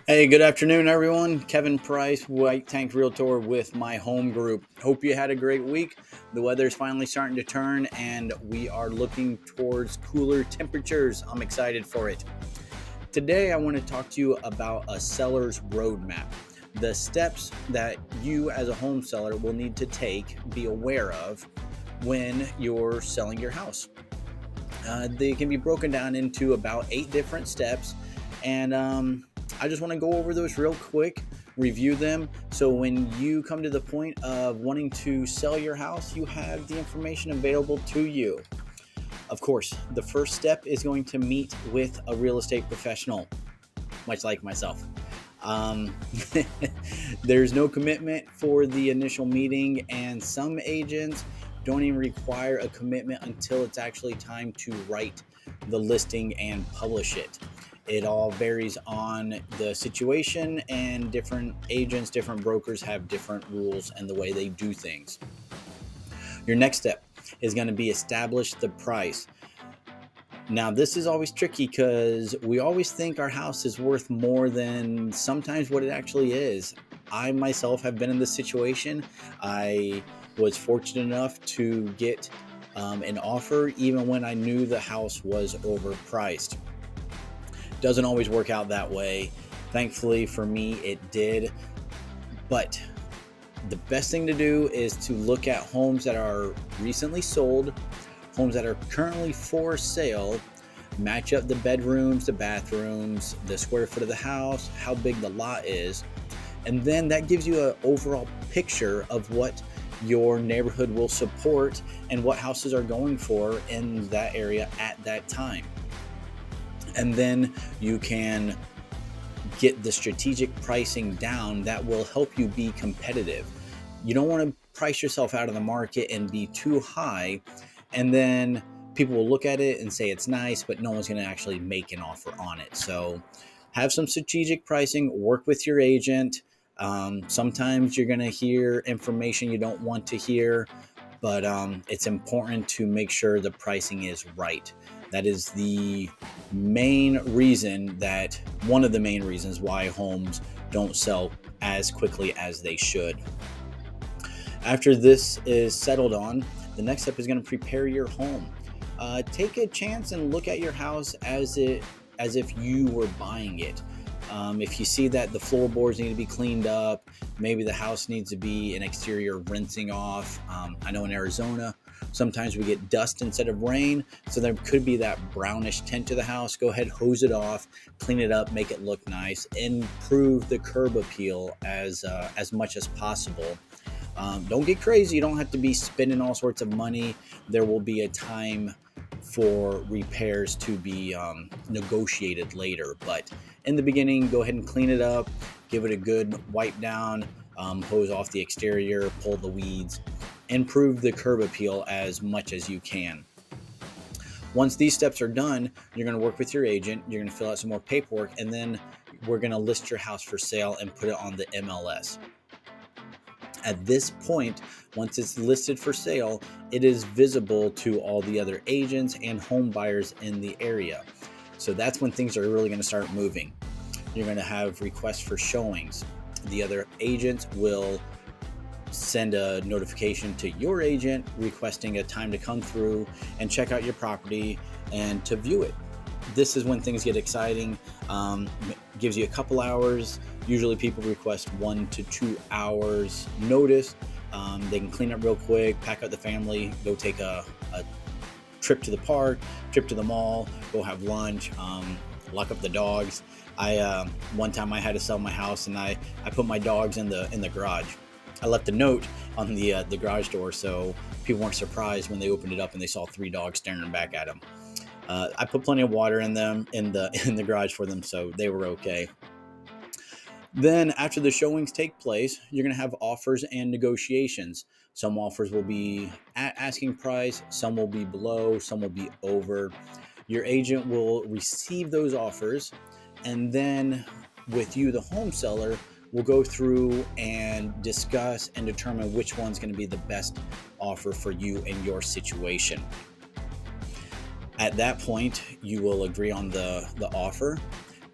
Hey, good afternoon, everyone. Kevin Price, White Tank Realtor with my home group. Hope you had a great week. The weather is finally starting to turn and we are looking towards cooler temperatures. I'm excited for it. Today, I want to talk to you about a seller's roadmap. The steps that you, as a home seller, will need to be aware of when you're selling your house. They can be broken down into about 8 different steps, and I just want to go over those real quick, review them, so when you come to the point of wanting to sell your house, you have the information available to you. Of course, the first step is going to meet with a real estate professional, much like myself. Um, there's no commitment for the initial meeting, and some agents don't even require a commitment until it's actually time to write the listing and publish it. It all varies on the situation, and different agents, different brokers have different rules and the way they do things. Your next step is going to be establish the price. Now, this is always tricky because we always think our house is worth more than sometimes what it actually is. I myself have been in this situation. I was fortunate enough to get an offer even when I knew the house was overpriced. Doesn't always work out that way. Thankfully for me, it did. But the best thing to do is to look at homes that are recently sold, homes that are currently for sale, match up the bedrooms, the bathrooms, the square foot of the house, how big the lot is, and then that gives you an overall picture of what your neighborhood will support and what houses are going for in that area at that time. And then you can get the strategic pricing down that will help you be competitive. You don't want to price yourself out of the market and be too high, and then people will look at it and say it's nice, but no one's going to actually make an offer on it. So have some strategic pricing, work with your agent. Sometimes you're going to hear information you don't want to hear, but it's important to make sure the pricing is right. That is the main reason that one of the main reasons why homes don't sell as quickly as they should. After this is settled on, the next step is going to prepare your home. Take a chance and look at your house as if you were buying it. If you see that the floorboards need to be cleaned up, maybe the house needs to be an exterior rinsing off. I know in Arizona, sometimes we get dust instead of rain, so there could be that brownish tint to the house. Go ahead, hose it off, clean it up, make it look nice, improve the curb appeal as much as possible. Don't get crazy. You don't have to be spending all sorts of money. There will be a time for repairs to be negotiated later. But in the beginning, go ahead and clean it up, give it a good wipe down, hose off the exterior, pull the weeds, improve the curb appeal as much as you can. Once these steps are done, you're going to work with your agent, you're going to fill out some more paperwork, and then we're going to list your house for sale and put it on the MLS. At this point, once it's listed for sale, it is visible to all the other agents and home buyers in the area. So that's when things are really going to start moving. You're going to have requests for showings. The other agents will send a notification to your agent requesting a time to come through and check out your property and to view it. This is when things get exciting. Gives you a couple hours. Usually people request 1 to 2 hours notice. They can clean up real quick, pack up the family, go take a trip to the park, trip to the mall, go have lunch, lock up the dogs. One time I had to sell my house and I put my dogs in the garage. I left a note on the garage door so people weren't surprised when they opened it up and they saw 3 dogs staring back at them. I put plenty of water in them in the garage for them, so they were okay. Then after the showings take place, you're going to have offers and negotiations. Some offers will be at asking price, some will be below, some will be over. Your agent will receive those offers, and then with you, the home seller, we'll go through and discuss and determine which one's going to be the best offer for you and your situation. At that point, you will agree on the offer.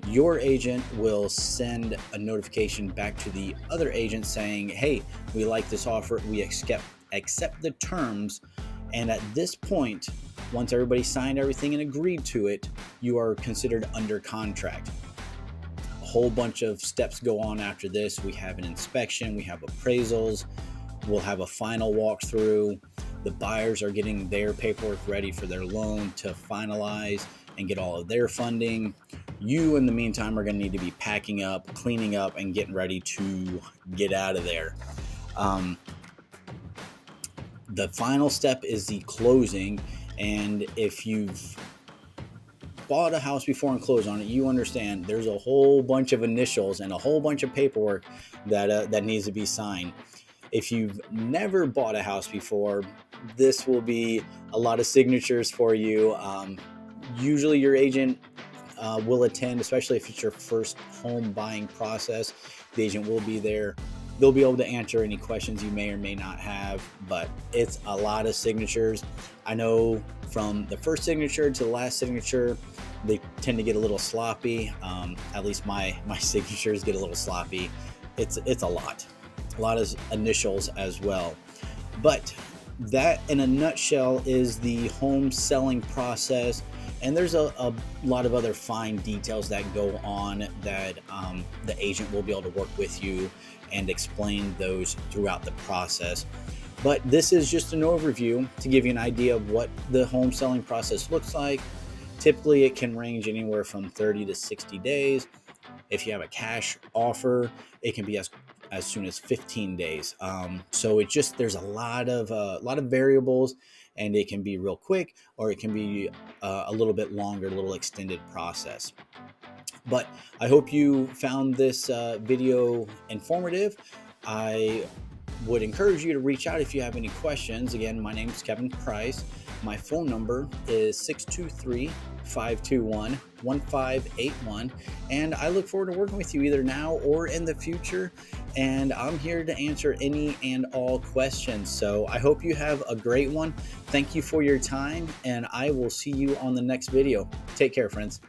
your agent will send a notification back to the other agent saying, hey, we like this offer, we accept the terms. And at this point, once everybody signed everything and agreed to it, you are considered under contract. A whole bunch of steps go on after this. We have an inspection, we have appraisals, we'll have a final walkthrough. The buyers are getting their paperwork ready for their loan to finalize and get all of their funding. You, in the meantime, are going to need to be packing up, cleaning up, and getting ready to get out of there. The final step is the closing. And if you've bought a house before and closed on it, you understand there's a whole bunch of initials and a whole bunch of paperwork that needs to be signed. If you've never bought a house before, this will be a lot of signatures for you. Usually your agent will attend, especially if it's your first home buying process. The agent will be there. They'll be able to answer any questions you may or may not have, but it's a lot of signatures. I know from the first signature to the last signature, they tend to get a little sloppy. At least my signatures get a little sloppy. It's a lot of initials as well. But that, in a nutshell, is the home selling process. And there's a lot of other fine details that go on that the agent will be able to work with you and explain those throughout the process. But this is just an overview to give you an idea of what the home selling process looks like. Typically, it can range anywhere from 30 to 60 days. If you have a cash offer, it can be as soon as 15 days. So there's a lot of variables, and it can be real quick, or it can be a little bit longer, a little extended process. But I hope you found this video informative. I would encourage you to reach out if you have any questions. Again, my name is Kevin Price. My phone number is 623-521-1581. And I look forward to working with you either now or in the future. And I'm here to answer any and all questions. So I hope you have a great one. Thank you for your time, and I will see you on the next video. Take care, friends.